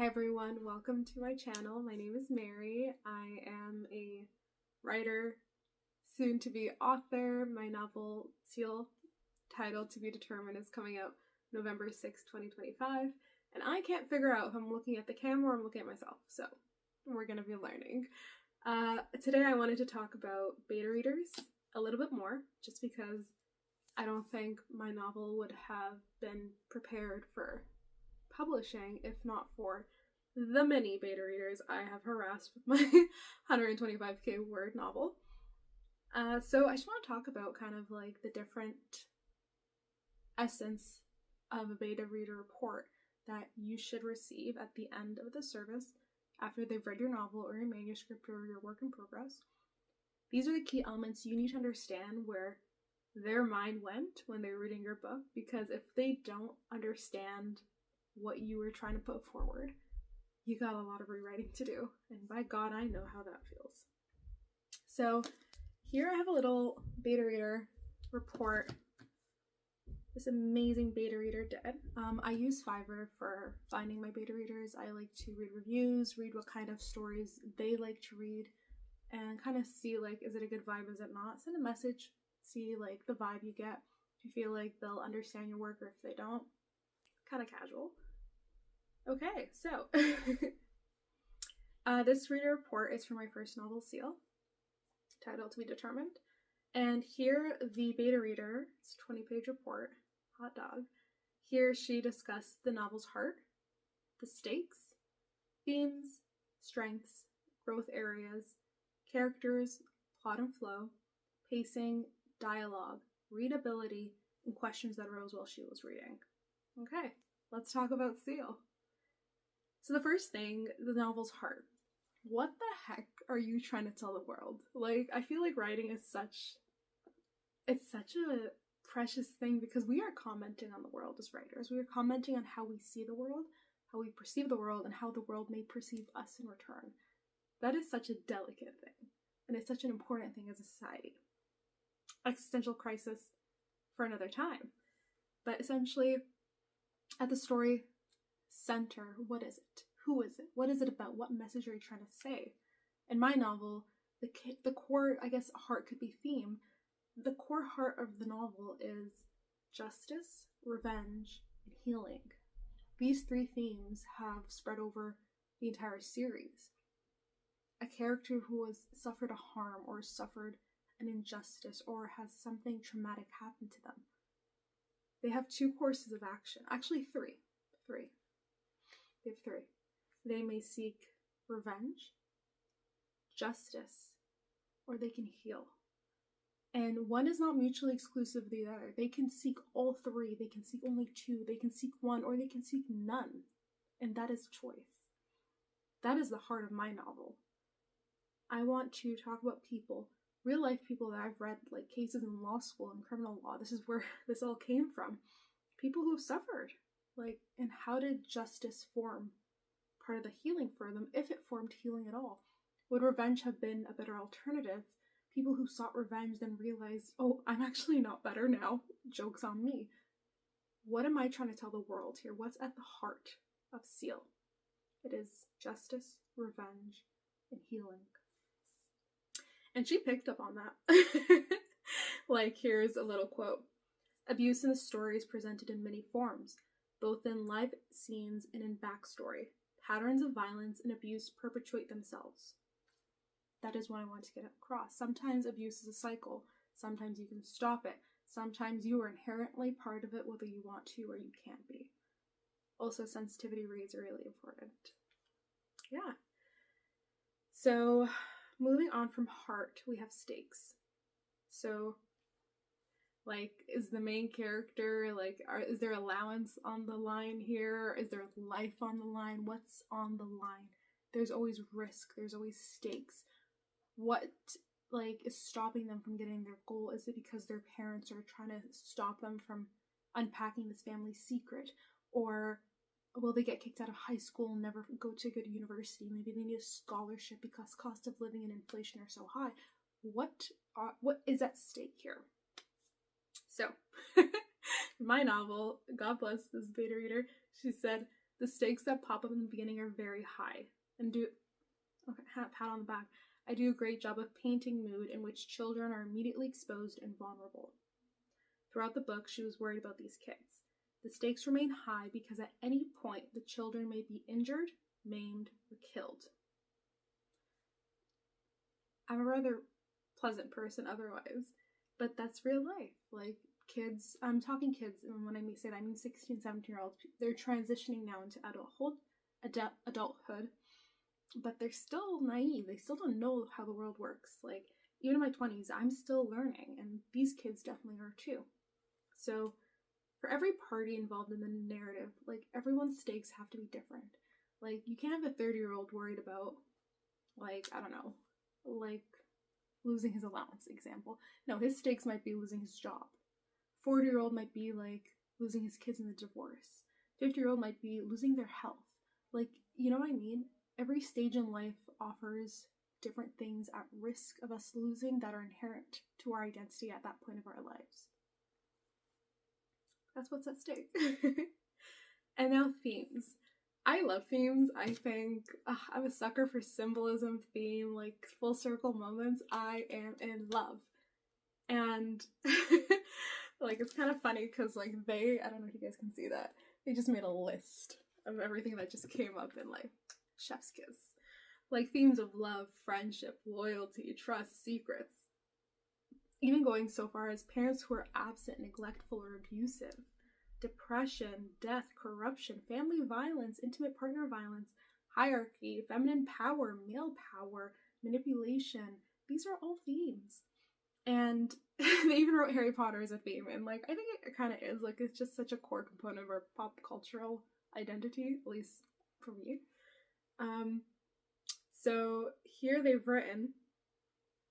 everyone, welcome to my channel. My name is Mary. I am a writer, soon to be author. My novel Ciel, titled To Be Determined, is coming out November 6, 2025. And I can't figure out if I'm looking at the camera or I'm looking at myself, so we're going to be learning. Today I wanted to talk about beta readers a little bit more, just because I don't think my novel would have been prepared for publishing if not for the many beta readers I have harassed with my 125k word novel. So I just want to talk about kind of like the different essence of a beta reader report that you should receive at the end of the service after they've read your novel or your manuscript or your work in progress. These are the key elements you need to understand where their mind went when they're reading your book, because if they don't understand what you were trying to put forward, you got a lot of rewriting to do, and by God, I know how that feels. So here I have a little beta reader report this amazing beta reader did. I use Fiverr for finding my beta readers. I like to read reviews, read what kind of stories they like to read, and kind of see like, is it a good vibe, is it not? Send a message, see like the vibe you get, if you feel like they'll understand your work or if they don't. Kind of casual. Okay, so this reader report is for my first novel, Ciel, titled To Be Determined. And here the beta reader, it's a 20-page report, hot dog. Here she discussed the novel's heart, the stakes, themes, strengths, growth areas, characters, plot and flow, pacing, dialogue, readability, and questions that arose while she was reading. Okay, let's talk about Ciel. So the first thing, the novel's heart. What the heck are you trying to tell the world? Like, I feel like writing is such a precious thing, because we are commenting on the world as writers. We are commenting on how we see the world, how we perceive the world, and how the world may perceive us in return. That is such a delicate thing, and it's such an important thing as a society. Existential crisis for another time. But essentially, at the story center, what is it? Who is it? What is it about? What message are you trying to say? In my novel, the core, I guess, heart could be theme. The core heart of the novel is justice, revenge, and healing. These three themes have spread over the entire series. A character who has suffered a harm or suffered an injustice or has something traumatic happen to them. They have two courses of action. Actually, three. They have three. They may seek revenge, justice, or they can heal. And one is not mutually exclusive of the other. They can seek all three. They can seek only two. They can seek one, or they can seek none. And that is choice. That is the heart of my novel. I want to talk about people, real life people that I've read, like cases in law school and criminal law. This is where this all came from. People who have suffered. Like, and how did justice form part of the healing for them, if it formed healing at all? Would revenge have been a better alternative? People who sought revenge then realized, oh, I'm actually not better now. Joke's on me. What am I trying to tell the world here? What's at the heart of Ciel? It is justice, revenge, and healing. And she picked up on that. Like, here's a little quote. Abuse in the story is presented in many forms, both in live scenes and in backstory. Patterns of violence and abuse perpetuate themselves. That is what I want to get across. Sometimes abuse is a cycle. Sometimes you can stop it. Sometimes you are inherently part of it, whether you want to or you can't be. Also, sensitivity reads are really important. Yeah. So, moving on from heart, we have stakes. So, like, is the main character, like, is there allowance on the line here? Is there life on the line? What's on the line? There's always risk. There's always stakes. What, like, is stopping them from getting their goal? Is it because their parents are trying to stop them from unpacking this family secret? Or will they get kicked out of high school and never go to a good university? Maybe they need a scholarship because cost of living and inflation are so high. What is at stake here? So, my novel, God bless this beta reader, she said, The stakes that pop up in the beginning are very high. And pat on the back. I do a great job of painting mood in which children are immediately exposed and vulnerable. Throughout the book, she was worried about these kids. The stakes remain high because at any point the children may be injured, maimed, or killed. I'm a rather pleasant person otherwise, but that's real life. Like, kids, I'm talking kids, and when I say that, I mean 16, 17-year-olds. They're transitioning now into adulthood, but they're still naive. They still don't know how the world works. Like, even in my 20s, I'm still learning, and these kids definitely are too. So, for every party involved in the narrative, like, everyone's stakes have to be different. Like, you can't have a 30-year-old worried about, like, I don't know, like, losing his allowance, example. No, his stakes might be losing his job. 40-year-old might be, like, losing his kids in the divorce. 50-year-old might be losing their health. Like, you know what I mean? Every stage in life offers different things at risk of us losing that are inherent to our identity at that point of our lives. That's what's at stake. And now themes. I love themes. I think I'm a sucker for symbolism, theme, like full circle moments. I am in love. And like, it's kind of funny because like I don't know if you guys can see that, they just made a list of everything that just came up in like chef's kiss. Like themes of love, friendship, loyalty, trust, secrets. Even going so far as parents who are absent, neglectful, or abusive. Depression, death, corruption, family violence, intimate partner violence, hierarchy, feminine power, male power, manipulation. These are all themes. And they even wrote Harry Potter as a theme, and like I think it kind of is, like it's just such a core component of our pop cultural identity, at least for me. So here they've written,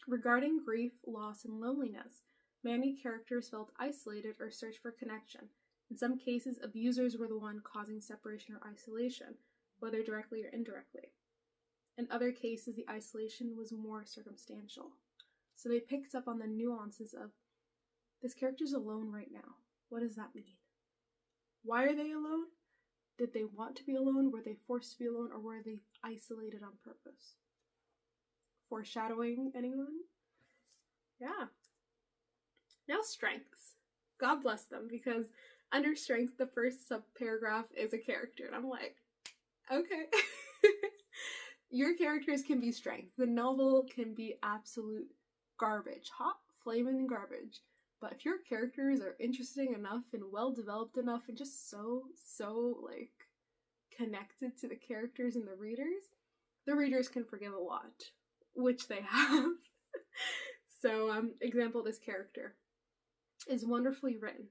regarding grief, loss, and loneliness, many characters felt isolated or searched for connection. In some cases, abusers were the one causing separation or isolation, whether directly or indirectly. In other cases, the isolation was more circumstantial. So they picked up on the nuances of, this character's alone right now. What does that mean? Why are they alone? Did they want to be alone? Were they forced to be alone? Or were they isolated on purpose? Foreshadowing, anyone? Yeah. Now strengths. God bless them, because under strength, the first subparagraph is a character. And I'm like, okay. Your characters can be strength. The novel can be absolute garbage. Hot, flaming garbage. But if your characters are interesting enough and well-developed enough and just so, like, connected to the characters and the readers can forgive a lot. Which they have. So, example, this character is wonderfully written.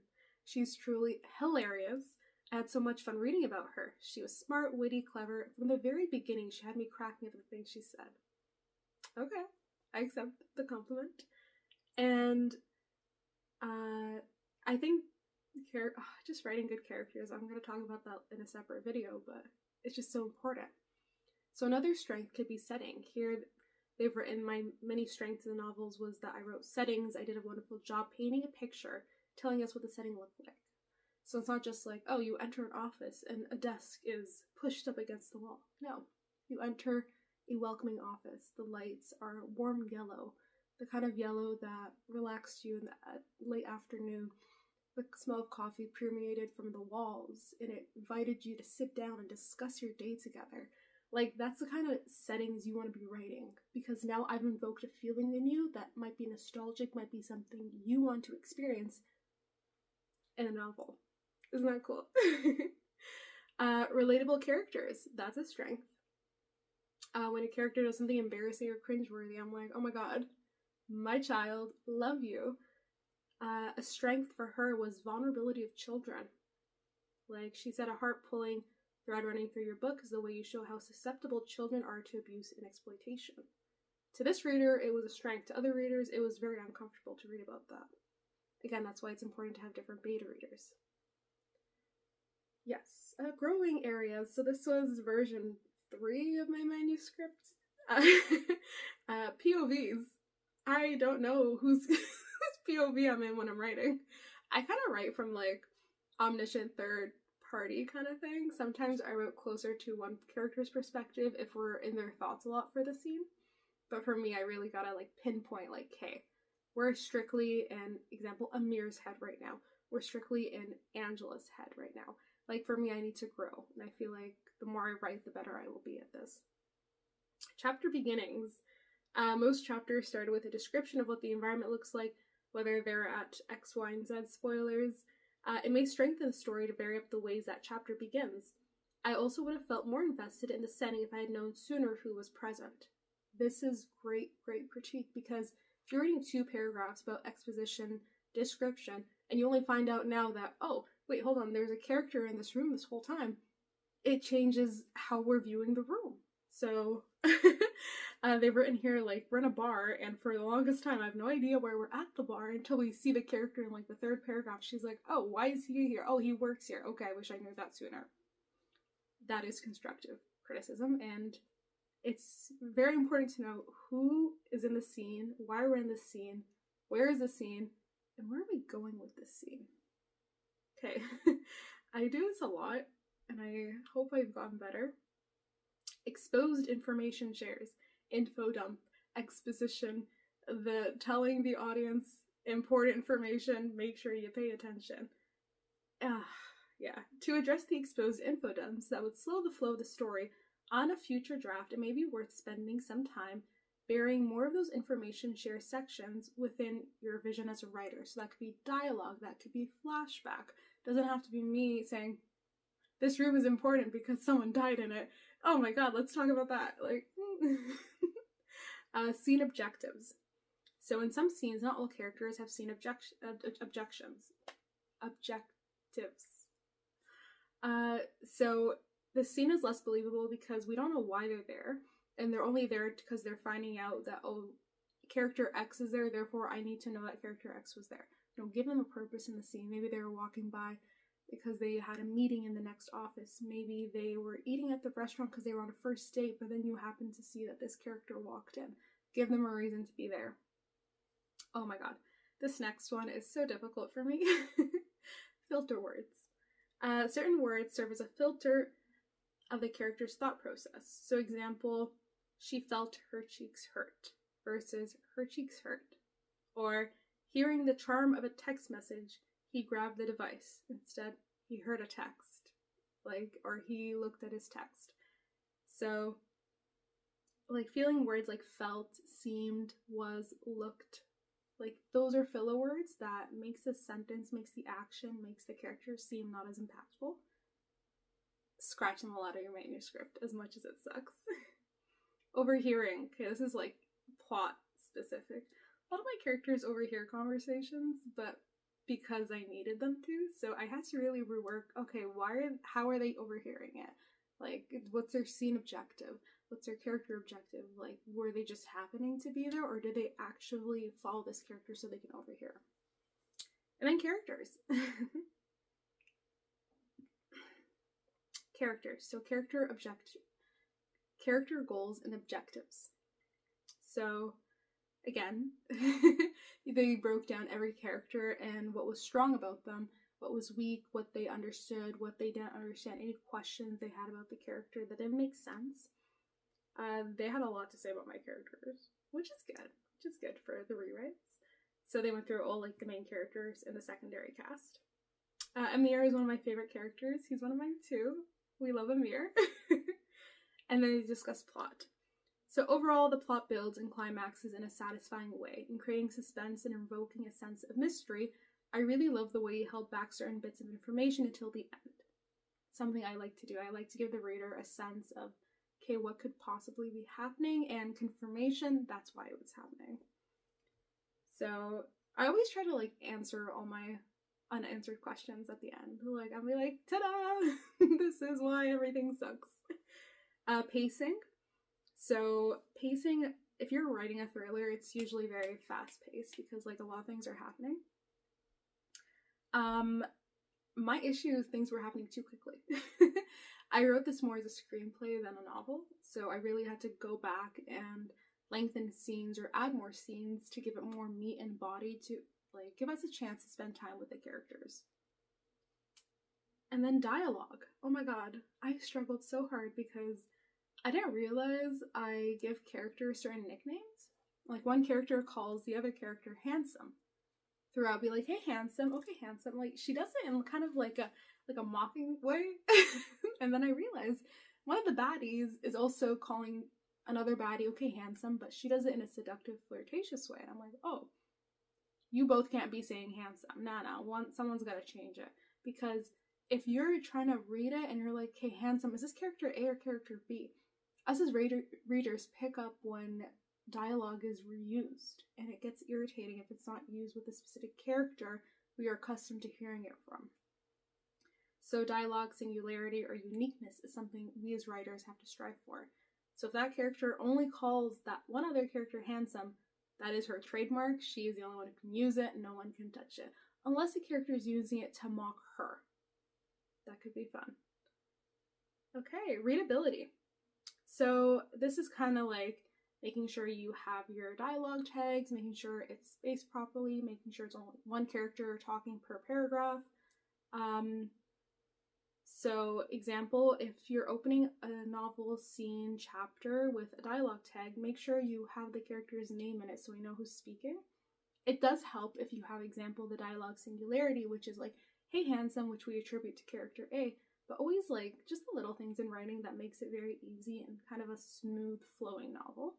She's truly hilarious. I had so much fun reading about her. She was smart, witty, clever. From the very beginning, she had me cracking up at the things she said. Okay, I accept the compliment. And I think just writing good characters, I'm going to talk about that in a separate video, but it's just so important. So another strength could be setting. Here, they've written, my many strengths in the novels was that I wrote settings. I did a wonderful job painting a picture, telling us what the setting looked like. So it's not just like, oh, you enter an office and a desk is pushed up against the wall. No, you enter a welcoming office. The lights are warm yellow, the kind of yellow that relaxed you in the late afternoon. The smell of coffee permeated from the walls, and it invited you to sit down and discuss your day together. Like, that's the kind of settings you want to be writing, because now I've invoked a feeling in you that might be nostalgic, might be something you want to experience in a novel. Isn't that cool? Relatable characters, that's a strength. When a character does something embarrassing or cringeworthy, I'm like, oh my god, my child, love you. A strength for her was vulnerability of children. Like, she said, a heart-pulling thread running through your book is the way you show how susceptible children are to abuse and exploitation. To this reader, it was a strength. To other readers, it was very uncomfortable to read about that. Again, that's why it's important to have different beta readers. Yes, growing areas. So this was version 3 of my manuscript. POVs. I don't know whose POV I'm in when I'm writing. I kind of write from like omniscient third party kind of thing. Sometimes I wrote closer to one character's perspective if we're in their thoughts a lot for the scene. But for me, I really gotta like pinpoint like, hey, we're strictly in, example, Amir's head right now. We're strictly in Angela's head right now. Like for me, I need to grow. And I feel like the more I write, the better I will be at this. Chapter beginnings. Most chapters started with a description of what the environment looks like, whether they're at X, Y, and Z spoilers. It may strengthen the story to vary up the ways that chapter begins. I also would have felt more invested in the setting if I had known sooner who was present. This is great critique, because if you're reading 2 paragraphs about exposition, description, and you only find out now that, oh, wait, hold on, there's a character in this room this whole time, it changes how we're viewing the room. So they've written here, like, we're in a bar, and for the longest time I have no idea where we're at the bar until we see the character in, like, the 3rd paragraph. She's like, oh, why is he here? Oh, he works here. Okay, I wish I knew that sooner. That is constructive criticism, and it's very important to know who is in the scene, why we're in the scene, where is the scene, and where are we going with this scene? Okay, I do this a lot, and I hope I've gotten better. Exposed information shares, info dump, exposition, the telling the audience important information, make sure you pay attention. Yeah. To address the exposed info dumps that would slow the flow of the story, on a future draft, it may be worth spending some time burying more of those information share sections within your vision as a writer. So that could be dialogue, that could be flashback. Doesn't have to be me saying, this room is important because someone died in it. Oh my god, let's talk about that. Like, scene objectives. So in some scenes, not all characters have scene objectives. So the scene is less believable because we don't know why they're there, and they're only there because they're finding out that, oh, character X is there, therefore I need to know that character X was there. Don't give them a purpose in the scene. Maybe they were walking by because they had a meeting in the next office. Maybe they were eating at the restaurant because they were on a first date, but then you happen to see that this character walked in. Give them a reason to be there. Oh my god. This next one is so difficult for me. Filter words. Certain words serve as a filter of the character's thought process. So example, she felt her cheeks hurt versus her cheeks hurt. Or hearing the charm of a text message, he grabbed the device. Instead, he heard a text. Or he looked at his text. So, feeling words like felt, seemed, was, looked, those are filler words that makes the sentence, makes the action, makes the character seem not as impactful. Scratch them all out of your manuscript, as much as it sucks. Overhearing. Okay, this is plot specific. A lot of my characters overhear conversations, but because I needed them to, so I had to really rework, okay, how are they overhearing it? What's their scene objective? What's their character objective? Were they just happening to be there, or did they actually follow this character so they can overhear? And then characters. Characters. So character goals and objectives. So again, they broke down every character and what was strong about them, what was weak, what they understood, what they didn't understand, any questions they had about the character that didn't make sense. They had a lot to say about my characters, which is good for the rewrites. So they went through all the main characters and the secondary cast. Amir is one of my favorite characters. He's one of mine too. We love Amir. And then they discuss plot. So overall, the plot builds and climaxes in a satisfying way. In creating suspense and invoking a sense of mystery, I really love the way he held back certain bits of information until the end. Something I like to do. I like to give the reader a sense of, okay, what could possibly be happening, and confirmation, that's why it was happening. So I always try to answer all my unanswered questions at the end. I'll be like, ta-da! This is why everything sucks. Pacing. So pacing, if you're writing a thriller, it's usually very fast-paced because a lot of things are happening. My issue is things were happening too quickly. I wrote this more as a screenplay than a novel, so I really had to go back and lengthen scenes or add more scenes to give it more meat and body to give us a chance to spend time with the characters. And then dialogue. Oh my god, I struggled so hard because I didn't realize I give characters certain nicknames. Like one character calls the other character handsome. Throughout, be like, hey handsome, okay handsome. Like she does it in kind of like a mocking way. And then I realized one of the baddies is also calling another baddie, okay handsome, but she does it in a seductive, flirtatious way. And I'm like, oh, you both can't be saying handsome. Nah, someone's gotta change it. Because if you're trying to read it and you're like, hey handsome, is this character A or character B? Us as readers pick up when dialogue is reused, and it gets irritating if it's not used with a specific character we are accustomed to hearing it from. So dialogue, singularity, or uniqueness is something we as writers have to strive for. So if that character only calls that one other character handsome, that is her trademark. She is the only one who can use it, and no one can touch it. Unless the character is using it to mock her. That could be fun. Okay, readability. So this is kind of like making sure you have your dialogue tags, making sure it's spaced properly, making sure it's only one character talking per paragraph. So example, if you're opening a novel scene chapter with a dialogue tag, make sure you have the character's name in it so we know who's speaking. It does help if you have example the dialogue singularity, which is like, hey handsome, which we attribute to character A, but always like just the little things in writing that makes it very easy and kind of a smooth flowing novel.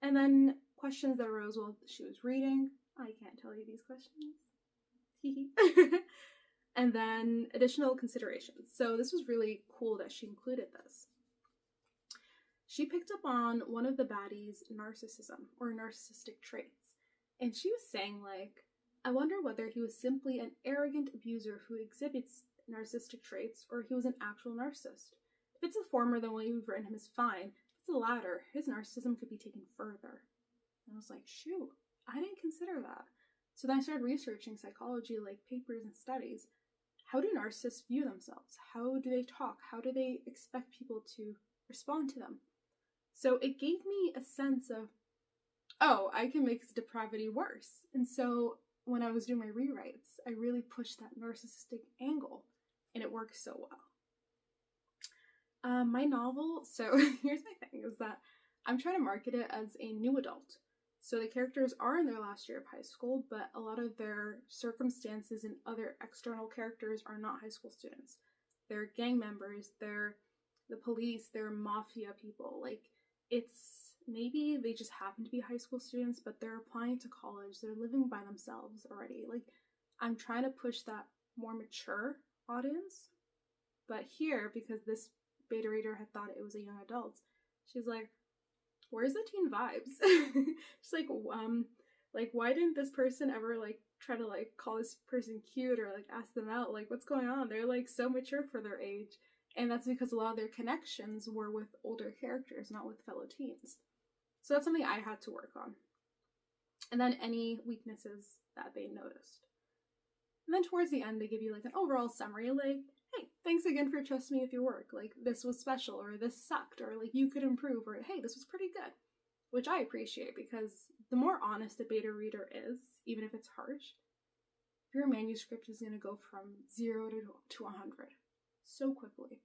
And then questions that arose while she was reading. I can't tell you these questions. And then additional considerations. So this was really cool that she included this. She picked up on one of the baddies' narcissism or narcissistic traits. And she was saying like, I wonder whether he was simply an arrogant abuser who exhibits narcissistic traits or he was an actual narcissist. If it's the former, then what you've written him is fine. If it's the latter, his narcissism could be taken further. And I was like, shoot, I didn't consider that. So then I started researching psychology, like papers and studies. How do narcissists view themselves? How do they talk? How do they expect people to respond to them? So it gave me a sense of, oh, I can make depravity worse. And so when I was doing my rewrites, I really pushed that narcissistic angle, and it works so well. My novel, so here's my thing, is that I'm trying to market it as a new adult. So the characters are in their last year of high school, but a lot of their circumstances and other external characters are not high school students. They're gang members, they're the police, they're mafia people. Like, it's maybe they just happen to be high school students, but they're applying to college, they're living by themselves already. Like, I'm trying to push that more mature audience. But here, because this beta reader had thought it was a young adult, she's like, where's the teen vibes? She's like, why didn't this person ever like try to like call this person cute or like ask them out? Like, what's going on? They're like so mature for their age. And that's because a lot of their connections were with older characters, not with fellow teens. So that's something I had to work on. And then any weaknesses that they noticed. And then towards the end, they give you like an overall summary, like, hey, thanks again for trusting me with your work. Like, this was special, or this sucked, or like, you could improve, or hey, this was pretty good. Which I appreciate, because the more honest a beta reader is, even if it's harsh, your manuscript is going to go from 0 to 100 so quickly.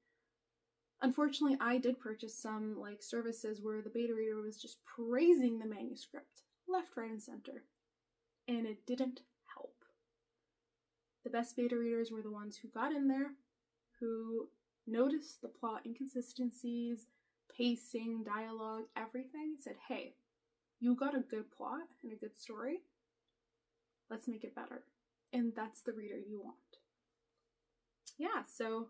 Unfortunately, I did purchase some like services where the beta reader was just praising the manuscript, left, right, and center. And it didn't help. The best beta readers were the ones who got in there, who noticed the plot inconsistencies, pacing, dialogue, everything, said, hey, you got a good plot and a good story. Let's make it better. And that's the reader you want. Yeah, so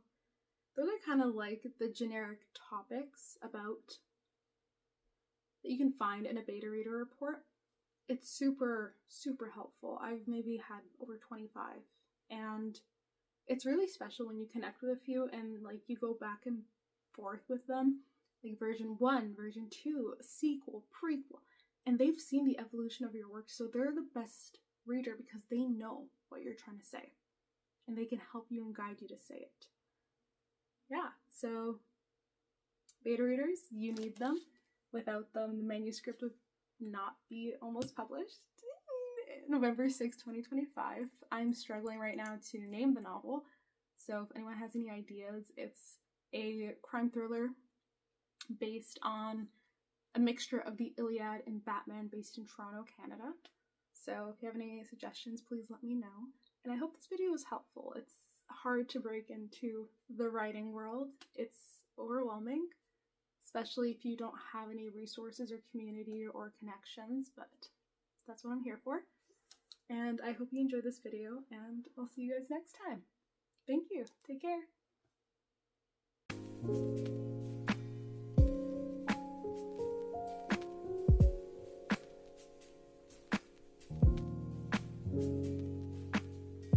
those are kind of like the generic topics about that you can find in a beta reader report. It's super, super helpful. I've maybe had over 25, and it's really special when you connect with a few and like you go back and forth with them, like version 1, version 2, sequel, prequel, and they've seen the evolution of your work, so they're the best reader because they know what you're trying to say, and they can help you and guide you to say it. Yeah, so beta readers, you need them. Without them, the manuscript would not be almost published. November 6, 2025. I'm struggling right now to name the novel. So if anyone has any ideas, it's a crime thriller based on a mixture of the Iliad and Batman, based in Toronto, Canada. So if you have any suggestions, please let me know. And I hope this video was helpful. It's hard to break into the writing world. It's overwhelming, especially if you don't have any resources or community or connections, but that's what I'm here for. And I hope you enjoyed this video, and I'll see you guys next time. Thank you. Take care.